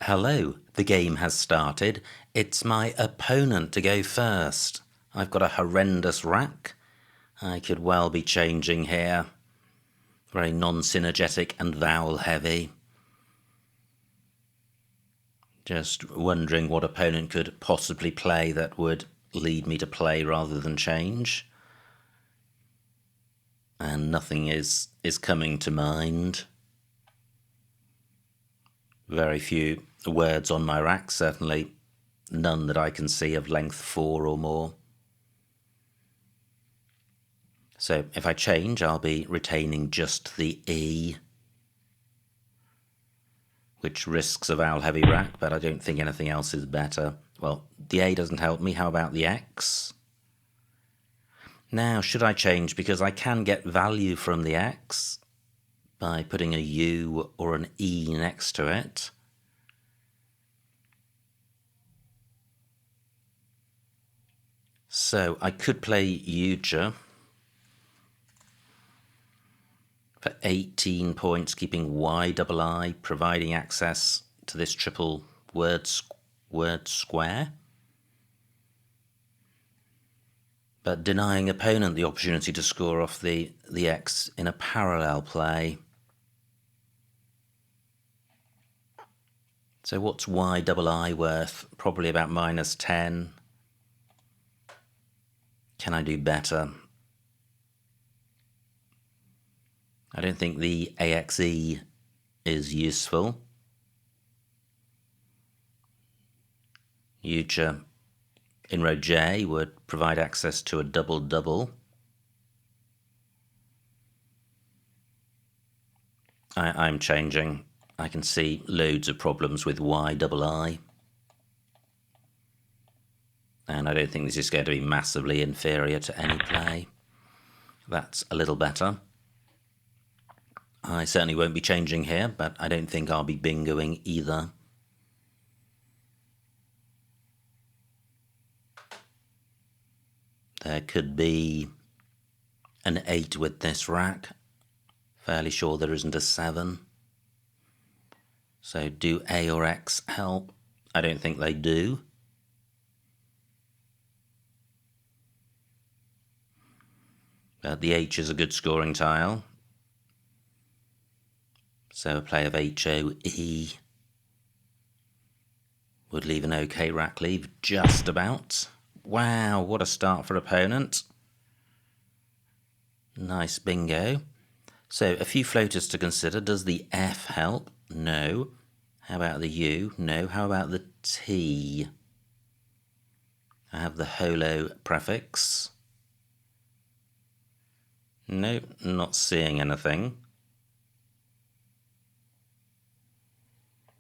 Hello, the game has started. It's my opponent to go first. I've got a horrendous rack. I could well be changing here. Very non-synergetic and vowel heavy. Just wondering what opponent could possibly play that would lead me to play rather than change. And nothing is coming to mind. Very few words on my rack, certainly none that I can see of length 4 or more. So if I change, I'll be retaining just the E, which risks a vowel-heavy rack, but I don't think anything else is better. Well, the A doesn't help me. How about the X? Now, should I change? Because I can get value from the X by putting a U or an E next to it. So I could play Uja for 18 points, keeping YII, providing access to this triple word square, but denying opponent the opportunity to score off the X in a parallel play. So what's YII worth? Probably about -10. Can I do better? I don't think the AXE is useful. Uja in row J would provide access to a double-double. I'm changing. I can see loads of problems with YII. And I don't think this is going to be massively inferior to any play. That's a little better. I certainly won't be changing here, but I don't think I'll be bingoing either. There could be an 8 with this rack. Fairly sure there isn't a 7. So do A or X help? I don't think they do. But the H is a good scoring tile. So a play of HOE would leave an okay rack leave, just about. Wow, what a start for opponent. Nice bingo. So a few floaters to consider. Does the F help? No. How about the U? No. How about the T? I have the holo prefix. Nope, not seeing anything.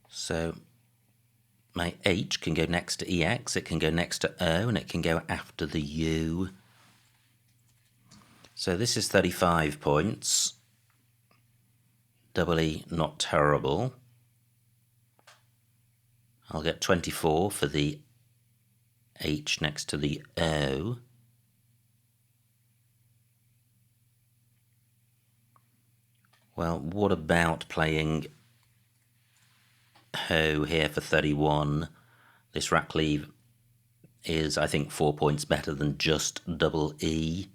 So my H can go next to EX, it can go next to O, and it can go after the U. So this is 35 points. Double E, not terrible. I'll get 24 for the H next to the O. Well, what about playing Ho here for 31? This rack leave is, I think, 4 points better than just double E.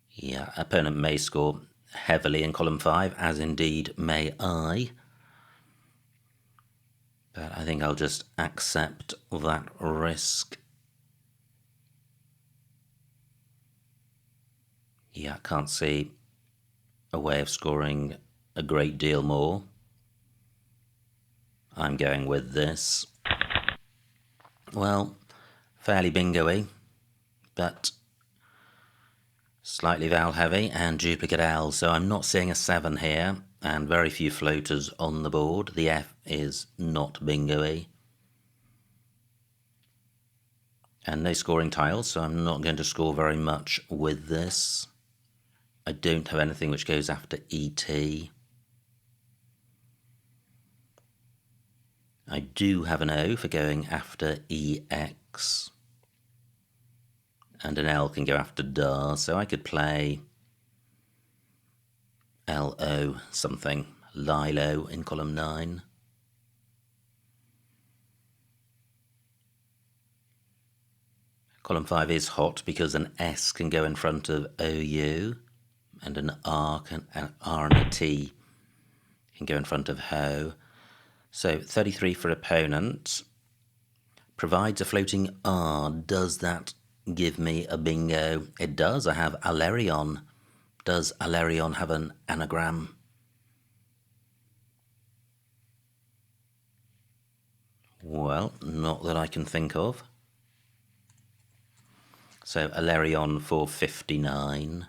Yeah, opponent may score heavily in column 5, as indeed may I. But I think I'll just accept that risk. Yeah, I can't see a way of scoring a great deal more. I'm going with this. Well, fairly bingo-y, but slightly vowel heavy and duplicate L, so I'm not seeing a 7 here, and very few floaters on the board. The F is not bingo-y. And no scoring tiles, so I'm not going to score very much with this. I don't have anything which goes after ET. I do have an O for going after EX. And an L can go after DAR, so I could play LO something. Lilo in column 9. Column 5 is hot because an S can go in front of OU, and an R and a T can go in front of ho. So 33 for opponent. Provides a floating R. Does that give me a bingo? It does. I have Alerion. Does Alerion have an anagram? Well, not that I can think of. So Alerion for 59.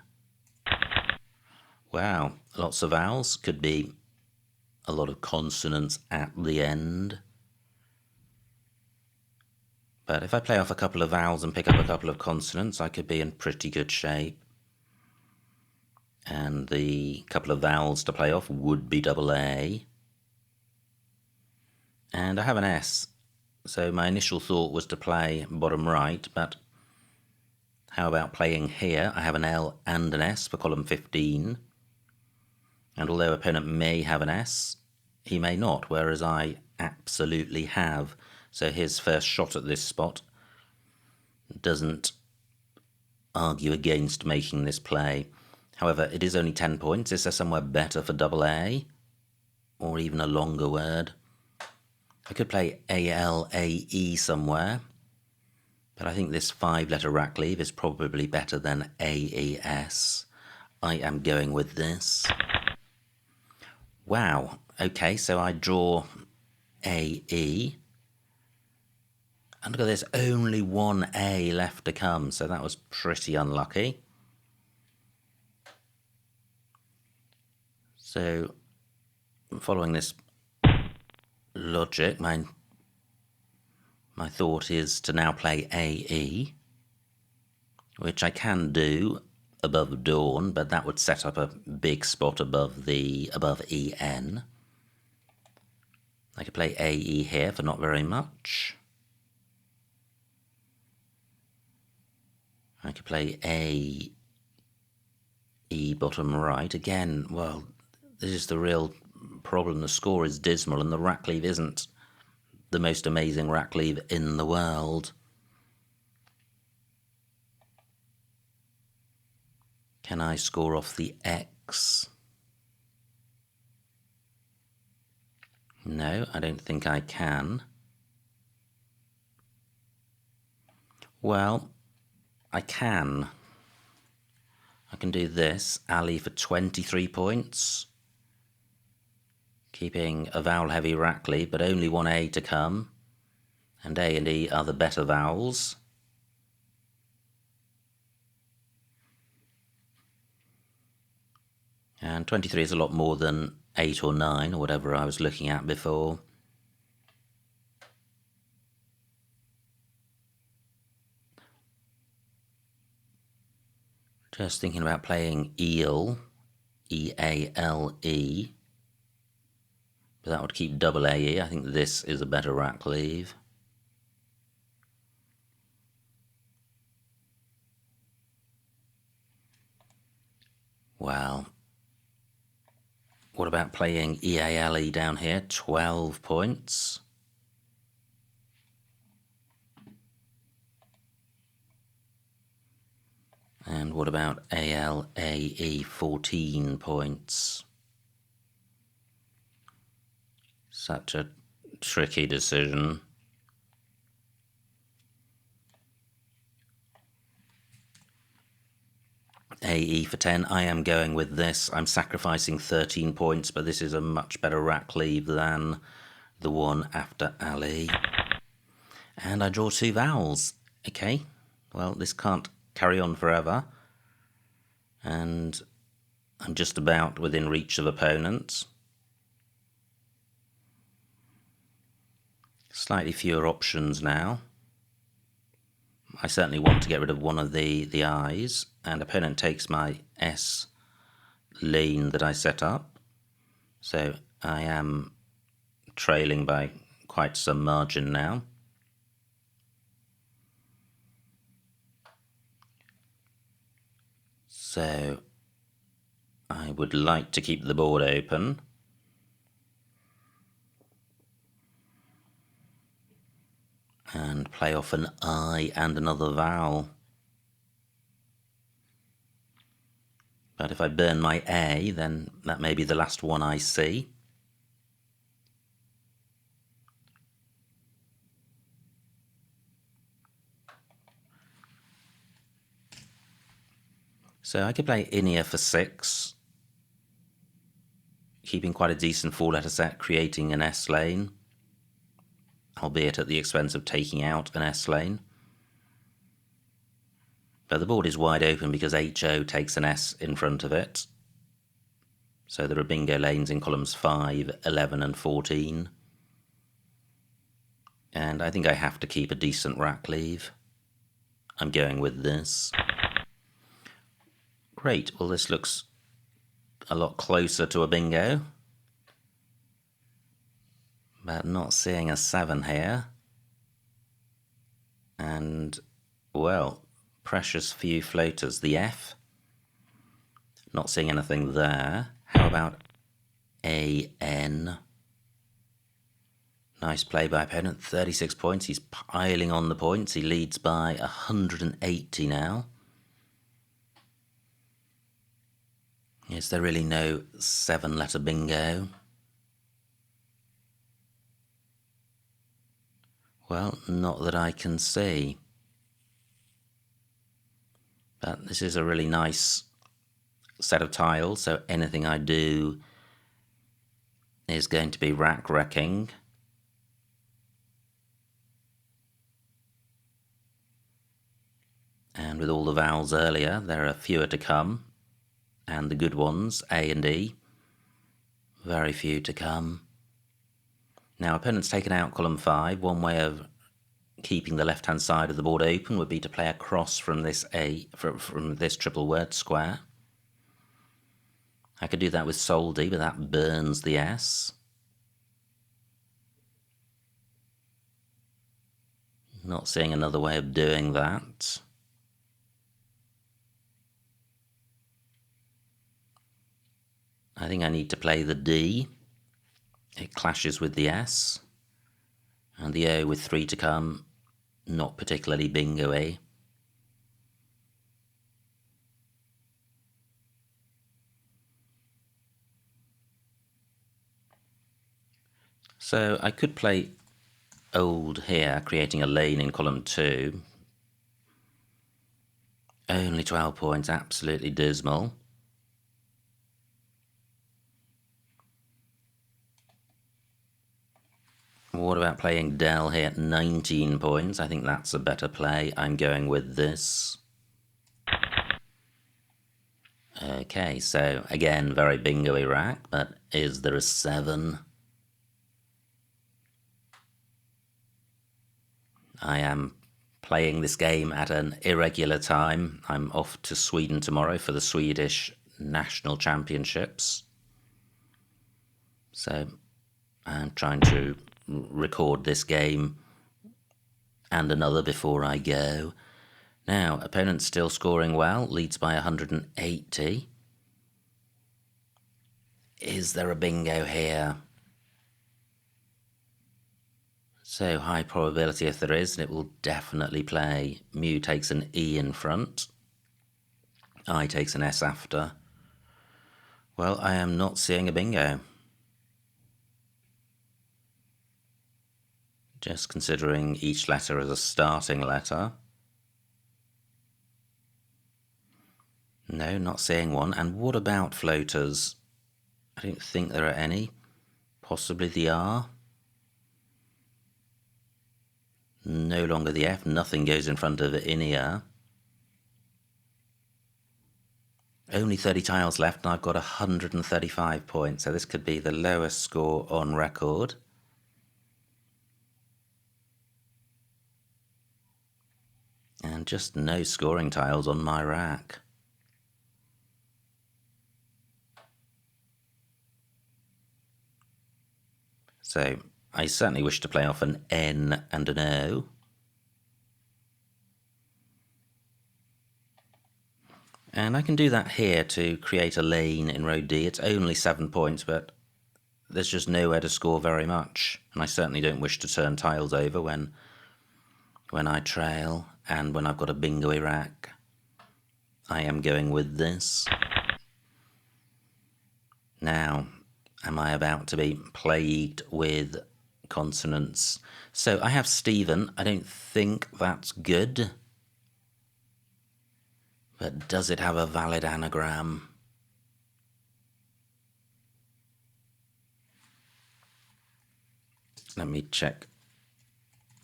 Wow, lots of vowels. Could be a lot of consonants at the end. But if I play off a couple of vowels and pick up a couple of consonants, I could be in pretty good shape. And the couple of vowels to play off would be double A. And I have an S, so my initial thought was to play bottom right, but how about playing here? I have an L and an S for column 15. And although opponent may have an S, he may not, whereas I absolutely have. So his first shot at this spot doesn't argue against making this play. However, it is only 10 points. Is there somewhere better for double A? Or even a longer word? I could play ALAE somewhere, but I think this 5-letter rack leave is probably better than AES. I am going with this. Wow, okay, so I draw AE. And look at this, only one A left to come, so that was pretty unlucky. So, following this logic, my thought is to now play AE, which I can do above dawn, but that would set up a big spot above EN. I could play AE here for not very much. I could play AE bottom right. Again, well, this is the real problem. The score is dismal and the rack leave isn't the most amazing rack leave in the world. Can I score off the X? No, I don't think I can. Well, I can. I can do this. Ali for 23 points. Keeping a vowel-heavy rack leave, but only one A to come. And A and E are the better vowels. And 23 is a lot more than 8 or 9, or whatever I was looking at before. Just thinking about playing eel, E-A-L-E. But that would keep double A-E. I think this is a better rack leave. Well, what about playing E-A-L-E down here? 12 points. And what about A-L-A-E? 14 points. Such a tricky decision. AE for 10. I am going with this. I'm sacrificing 13 points, but this is a much better rack leave than the one after Ali. And I draw 2 vowels. Okay, well, this can't carry on forever. And I'm just about within reach of opponents. Slightly fewer options now. I certainly want to get rid of one of the I's, and opponent takes my S lane that I set up. So I am trailing by quite some margin now. So I would like to keep the board open. and play off an I and another vowel. But if I burn my A, then that may be the last one I see. So I could play Inia for 6, keeping quite a decent 4-letter set, creating an S lane, albeit at the expense of taking out an S lane. But the board is wide open because HO takes an S in front of it. So there are bingo lanes in columns 5, 11 and 14. And I think I have to keep a decent rack leave. I'm going with this. Great, well this looks a lot closer to a bingo. But not seeing a 7 here. And, well, precious few floaters. The F. Not seeing anything there. How about AN? Nice play by opponent. 36 points. He's piling on the points. He leads by 180 now. Is there really no 7-letter bingo? Well, not that I can see. But this is a really nice set of tiles, so anything I do is going to be rack wrecking. And with all the vowels earlier, there are fewer to come. And the good ones, A and E, very few to come. Now, opponent's taken out column 5. One way of keeping the left-hand side of the board open would be to play a cross from this from this triple word square. I could do that with soldi, but that burns the S. Not seeing another way of doing that. I think I need to play the D. It clashes with the S. And the O with 3 to come, not particularly bingo-y. So I could play old here, creating a lane in column 2. Only 12 points, absolutely dismal. What about playing Del here at 19 points? I think that's a better play. I'm going with this. Okay, so again, very bingo-y rack, but is there a 7? I am playing this game at an irregular time. I'm off to Sweden tomorrow for the Swedish National Championships. So I'm trying to record this game and another before I go. Now, opponent's still scoring well, leads by 180. Is there a bingo here? So high probability if there is, and it will definitely play. Mu takes an E in front. I takes an S after. Well, I am not seeing a bingo. Just considering each letter as a starting letter. No, not seeing one. And what about floaters? I don't think there are any. Possibly the R. No longer the F. Nothing goes in front of Inia. Only 30 tiles left and I've got 135 points. So this could be the lowest score on record. And just no scoring tiles on my rack. So I certainly wish to play off an N and an O. And I can do that here to create a lane in row D. It's only 7 points, but there's just nowhere to score very much. And I certainly don't wish to turn tiles over when when I trail and when I've got a bingo rack. I am going with this. Now, am I about to be plagued with consonants? So I have Stephen. I don't think that's good. But does it have a valid anagram? Let me check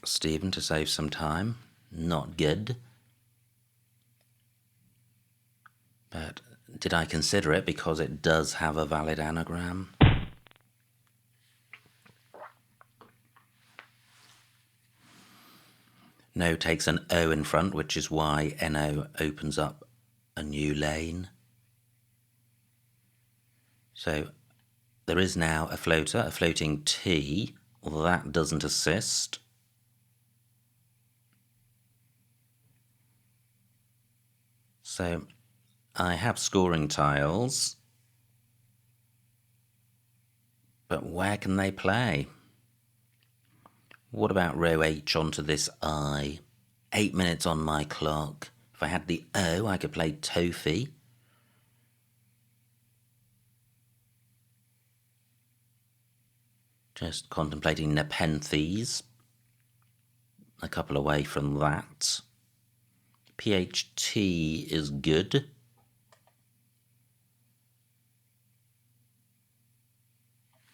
Stephen to save some time. Not good. But did I consider it because it does have a valid anagram? No takes an O in front, which is why NO opens up a new lane. So there is now a floater, a floating T. Well, that doesn't assist. So I have scoring tiles, but where can they play? What about row H onto this I? 8 minutes on my clock. If I had the O, I could play Tofi. Just contemplating Nepenthes. A couple away from that. PHT is good.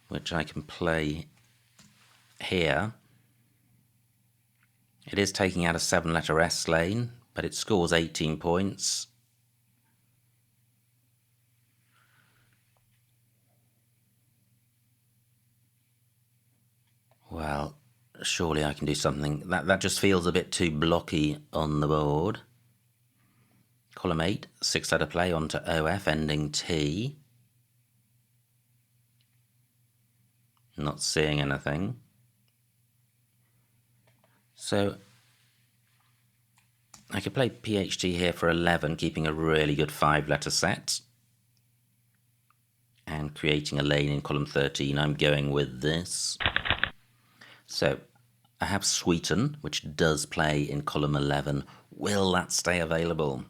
Which I can play here. It is taking out a 7-letter S lane, but it scores 18 points. Well, surely I can do something. That just feels a bit too blocky on the board. Column 8, 6-letter play onto OF, ending T. Not seeing anything. So I could play PHT here for 11, keeping a really good 5-letter set. And creating a lane in column 13. I'm going with this. So I have Sweeten, which does play in column 11. Will that stay available?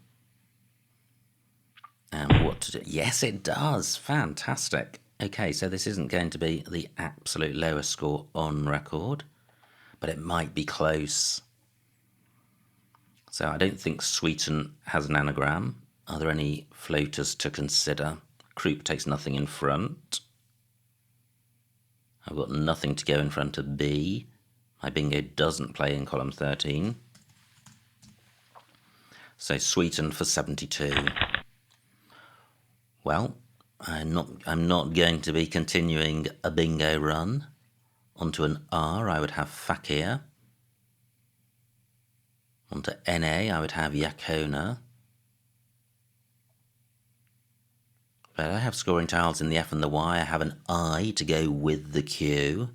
And what to do? Yes, it does. Fantastic. Okay, so this isn't going to be the absolute lowest score on record, but it might be close. So I don't think Sweeten has an anagram. Are there any floaters to consider? Croup takes nothing in front. I've got nothing to go in front of B. My bingo doesn't play in column 13. So Sweeten for 72. Well, I'm not going to be continuing a bingo run. Onto an R, I would have Fakir. Onto NA, I would have Yakona. But I have scoring tiles in the F and the Y. I have an I to go with the Q.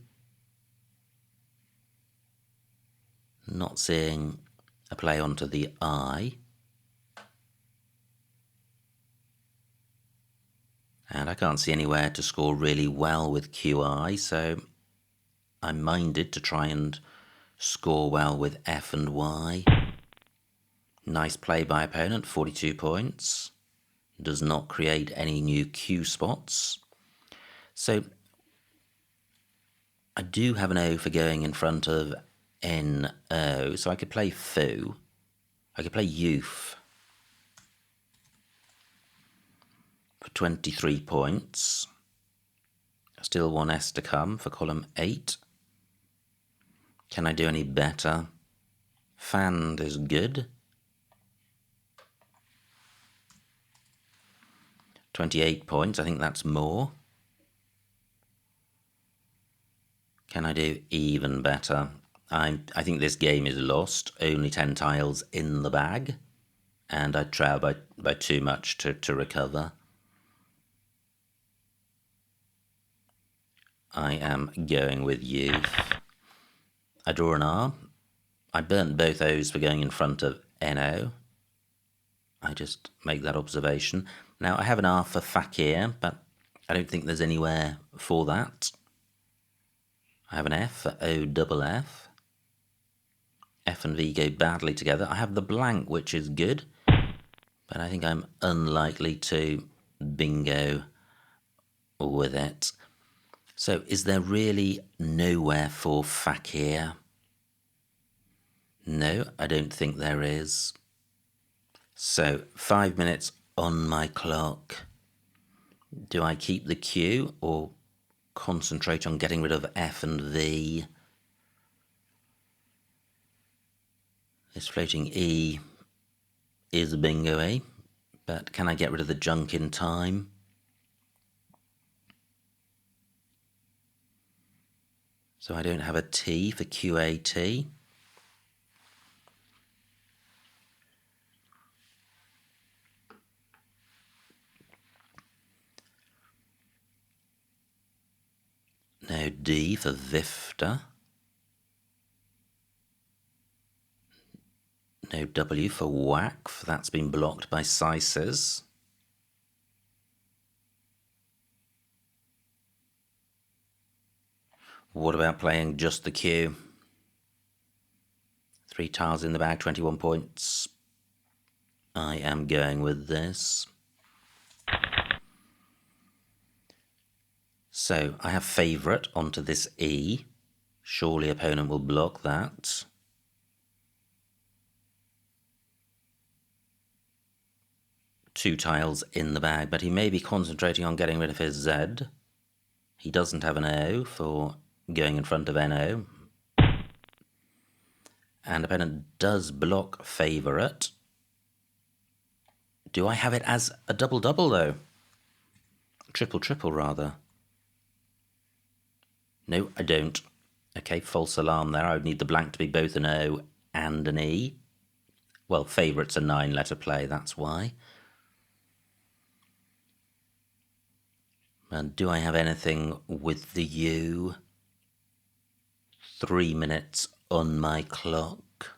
Not seeing a play onto the I. And I can't see anywhere to score really well with QI, so I'm minded to try and score well with F and Y. Nice play by opponent, 42 points. Does not create any new Q spots. So I do have an O for going in front of NO, so I could play Foo. I could play Youth for 23 points. Still one S to come for column 8. Can I do any better? Fanned is good. 28 points, I think that's more. Can I do even better? I think this game is lost. Only 10 tiles in the bag. And I trail by too much to recover. I am going with Youth. I draw an R. I burnt both O's for going in front of NO. I just make that observation. Now I have an R for Fakir, but I don't think there's anywhere for that. I have an F for OFF. F and V go badly together. I have the blank, which is good, but I think I'm unlikely to bingo with it. So is there really nowhere for fakir? No, I don't think there is. So 5 minutes on my clock. Do I keep the Q or concentrate on getting rid of F and V? This floating E is a bingo-y, but can I get rid of the junk in time? So I don't have a T for QAT. No D for Vifta. No W for WACF, that's been blocked by Sices. What about playing just the Q? 3 tiles in the bag, 21 points. I am going with this. So I have favourite onto this E. Surely opponent will block that. Two tiles in the bag, but he may be concentrating on getting rid of his Z. He doesn't have an O for going in front of NO. And opponent does block favourite. Do I have it as a double-double though? Triple-triple rather. No, I don't. Okay, false alarm there. I would need the blank to be both an O and an E. Well, favourite's a 9-letter play, that's why. And do I have anything with the U? 3 minutes on my clock.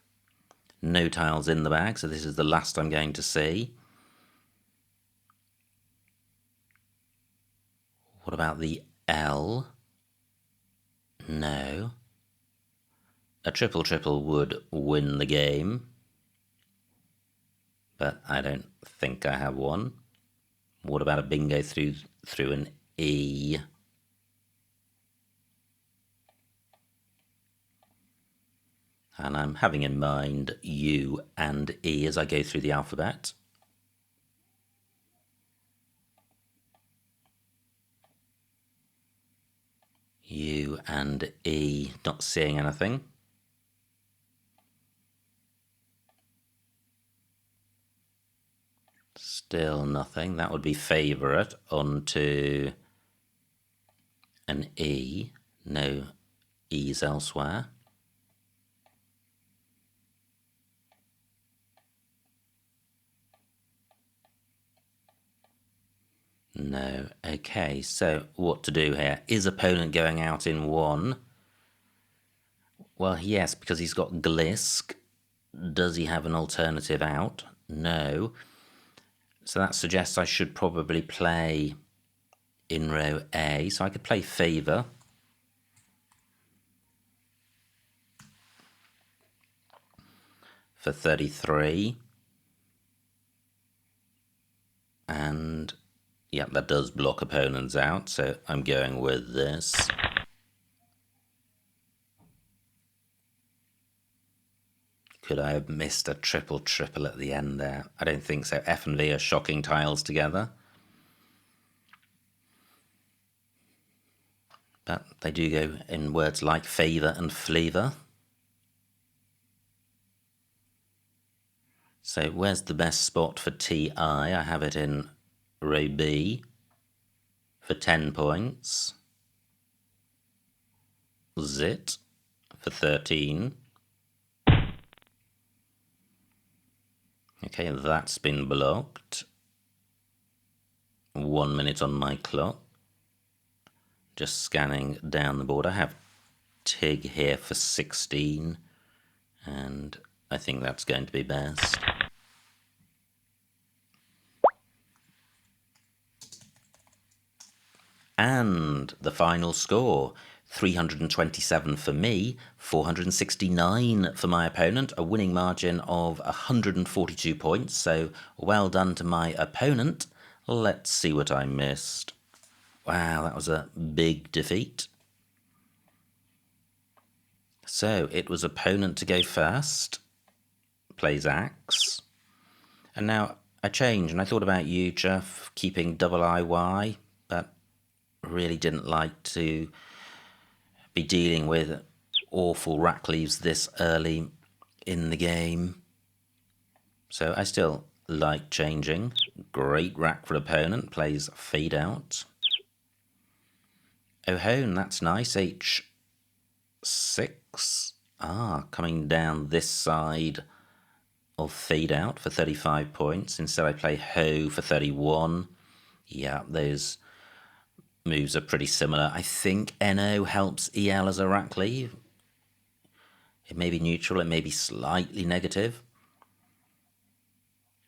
No tiles in the bag, so this is the last I'm going to see. What about the L? No. A triple-triple would win the game, but I don't think I have one. What about a bingo through an E? And I'm having in mind U and E as I go through the alphabet. U and E, not seeing anything. Still nothing. That would be favourite onto an E. No E's elsewhere. No. Okay, so what to do here? Is opponent going out in one? Well, yes, because he's got Glisk. Does he have an alternative out? No. So that suggests I should probably play in row A. So I could play Favour. For 33. And, yeah, that does block opponents out, so I'm going with this. Could I have missed a triple-triple at the end there? I don't think so. F and V are shocking tiles together. But they do go in words like favour and fleavour. So where's the best spot for TI? I have it in row B for 10 points. Zit for 13. Okay, that's been blocked. 1 minute on my clock. Just scanning down the board. I have Tig here for 16, and I think that's going to be best. And the final score, 327 for me, 469 for my opponent, a winning margin of 142 points, so well done to my opponent. Let's see what I missed. Wow, that was a big defeat. So it was opponent to go first, plays axe, and now I changed, and I thought about you, Jeff, keeping double IY, but really didn't like to be dealing with awful rack leaves this early in the game. So I still like changing. Great rack for opponent, plays fade out. Oh hone, that's nice, H6. Coming down this side of fade out for 35 points. Instead I play ho for 31. Yeah, those moves are pretty similar. I think NO helps EL as a rack leave. It may be neutral, it may be slightly negative.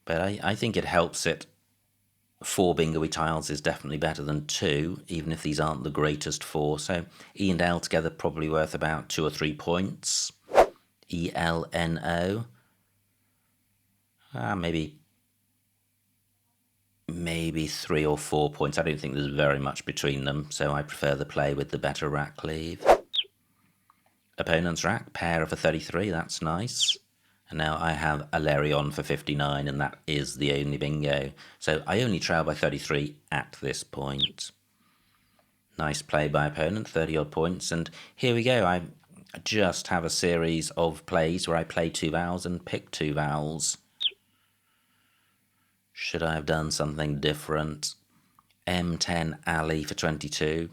But I think it helps it. 4 bingo-y tiles is definitely better than 2, even if these aren't the greatest 4. So E and L together probably worth about 2 or 3 points. ELNO. Maybe 3 or 4 points. I don't think there's very much between them, so I prefer the play with the better rack leave. Opponent's rack, pair for 33, that's nice. And now I have Alerion for 59, and that is the only bingo. So I only trail by 33 at this point. Nice play by opponent, 30 odd points. And here we go. I just have a series of plays where I play 2 vowels and pick 2 vowels. Should I have done something different? M10 alley for 22.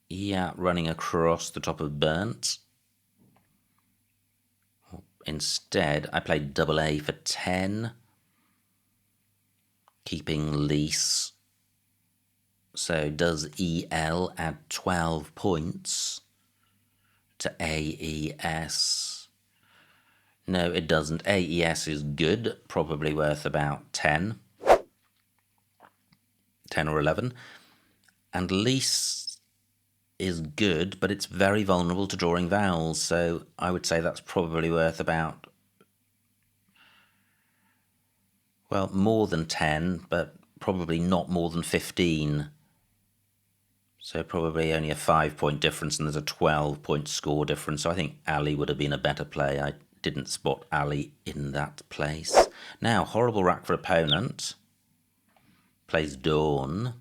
Yeah, running across the top of burnt. Instead, I played double A for 10, keeping lease. So does EL add 12 points to AES? No, it doesn't. AES is good, probably worth about 10 or 11. And lease is good, but it's very vulnerable to drawing vowels, so I would say that's probably worth about, well, more than 10, but probably not more than 15. So probably only a 5-point difference, and there's a 12-point score difference, so I think alley would have been a better play. I didn't spot alley in that place. Now, horrible rack for opponent. Plays dawn.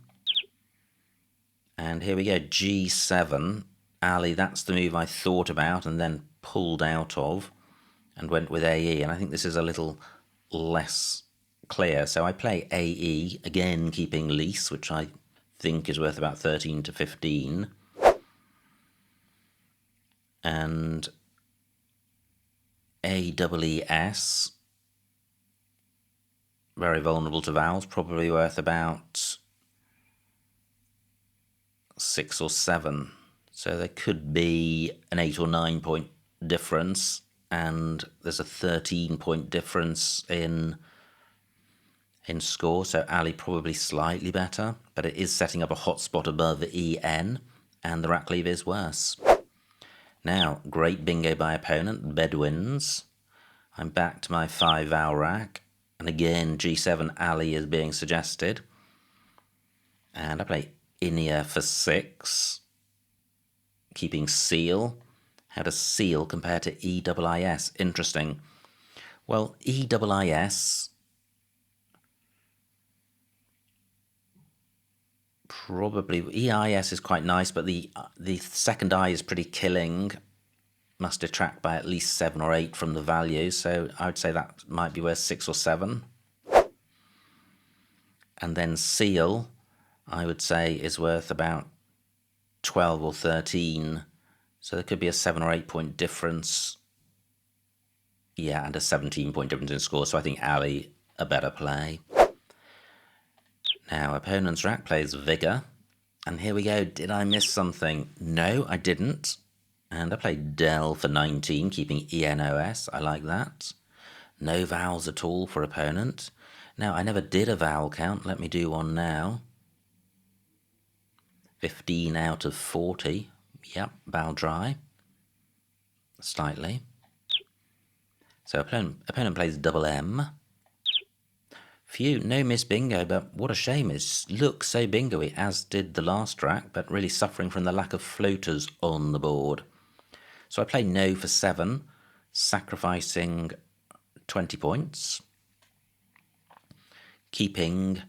And here we go, G7, alley, that's the move I thought about and then pulled out of and went with AE, and I think this is a little less clear. So I play AE, again keeping lease, which I think is worth about 13 to 15. And AEES, very vulnerable to vowels, probably worth about 6 or 7, so there could be an 8 or 9 point difference, and there's a 13-point difference in score, so alley probably slightly better, but it is setting up a hot spot above EN, and the rack leave is worse. Now, great bingo by opponent, Bedouins. I'm back to my 5 vowel rack, and again G7 alley is being suggested, and I play Inia for 6, keeping seal. How does seal compare to EIIS? Interesting. Well, EIIS probably, EIS is quite nice, but the second eye is pretty killing. Must detract by at least 7 or 8 from the value, so I would say that might be worth 6 or 7. And then seal, I would say, is worth about 12 or 13. So there could be a 7 or 8 point difference. Yeah, and a 17-point difference in score. So I think alley, a better play. Now, opponent's rack plays Vigor. And here we go. Did I miss something? No, I didn't. And I played Del for 19, keeping ENOS. I like that. No vowels at all for opponent. Now, I never did a vowel count. Let me do one now. 15 out of 40. Yep, bow dry. Slightly. So opponent plays double M. Phew, no miss bingo, but what a shame. It looks so bingo-y, as did the last rack, but really suffering from the lack of floaters on the board. So I play no for 7, sacrificing 20 points. Keeping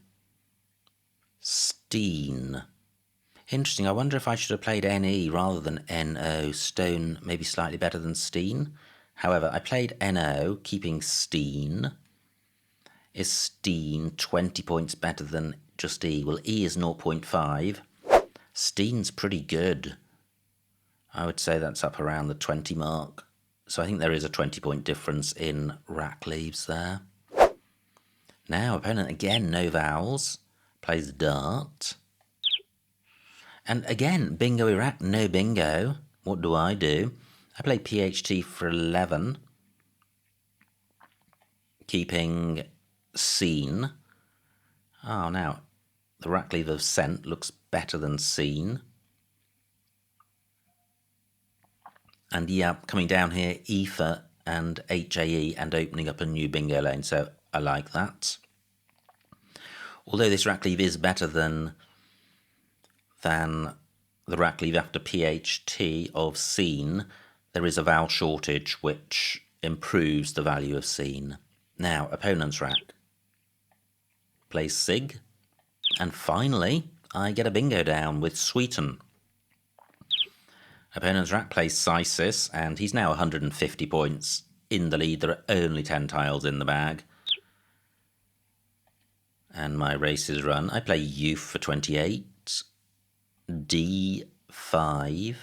Steen. Interesting, I wonder if I should have played NE rather than NO. Stone maybe slightly better than Steen. However, I played NO, keeping Steen. Is Steen 20 points better than just E? Well, E is 0.5. Steen's pretty good. I would say that's up around the 20 mark. So I think there is a 20-point difference in rack leaves there. Now, opponent again, no vowels. Plays dart. And again, bingo rack, no bingo. What do? I play PHT for 11. Keeping seen. Oh, now, the rack leave of sent looks better than seen. And yeah, coming down here, ether and HAE and opening up a new bingo lane, so I like that. Although this rack leave is better than the rack leave after PHT of seen, there is a vowel shortage which improves the value of seen. Now, opponent's rack plays sig, and finally I get a bingo down with sweeten. Opponent's rack plays Sysis, and he's now 150 points in the lead. There are only 10 tiles in the bag. And my race is run. I play youth for 28. D5.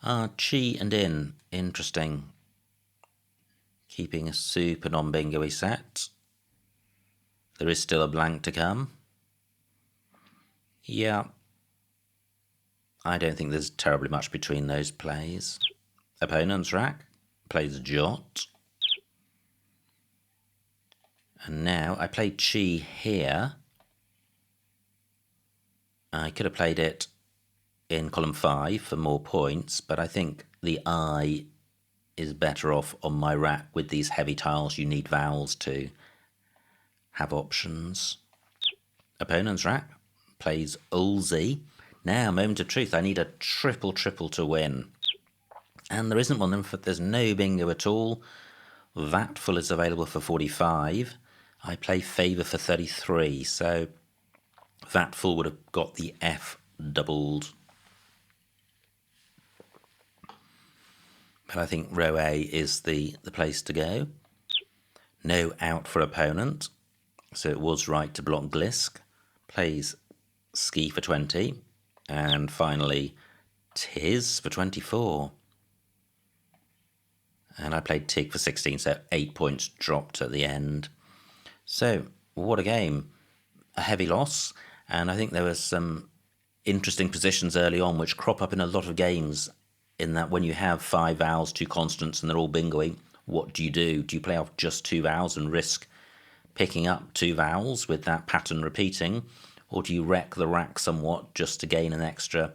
Chi and in. Interesting. Keeping a super non-bingo-y set. There is still a blank to come. Yeah. I don't think there's terribly much between those plays. Opponent's rack plays Jot. And now I played Chi here. I could have played it in column 5 for more points, but I think the I is better off on my rack. With these heavy tiles, you need vowels to have options. Opponent's rack plays Ulzi. Now, moment of truth, I need a triple to win. And there isn't one, there's no bingo at all. Vatful is available for 45. I play favour for 33, so Vatful would have got the F doubled. But I think row A is the place to go. No out for opponent, so it was right to block Glisk. Plays Ski for 20. And finally, Tiz for 24. And I played Tig for 16, so 8 points dropped at the end. So, what a game. A heavy loss, and I think there were some interesting positions early on which crop up in a lot of games, in that when you have 5 vowels, 2 constants, and they're all bingoing, what do? Do you play off just 2 vowels and risk picking up 2 vowels with that pattern repeating, or do you wreck the rack somewhat just to gain an extra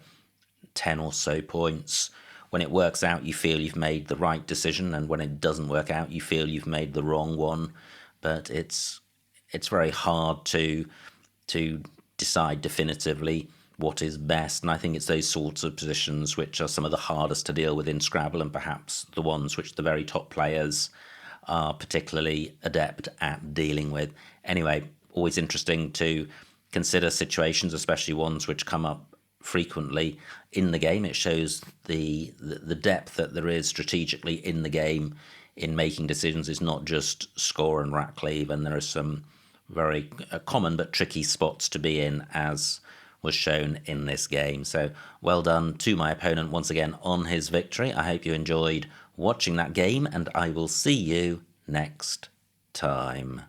10 or so points? When it works out, you feel you've made the right decision, and when it doesn't work out, you feel you've made the wrong one. But it's very hard to decide definitively what is best, and I think it's those sorts of positions which are some of the hardest to deal with in Scrabble, and perhaps the ones which the very top players are particularly adept at dealing with. Anyway, always interesting to consider situations, especially ones which come up frequently in the game. It shows the depth that there is strategically in the game in making decisions. Is not just score and rack leave, and there are some very common but tricky spots to be in, as was shown in this game. So well done to my opponent once again on his victory. I hope you enjoyed watching that game, and I will see you next time.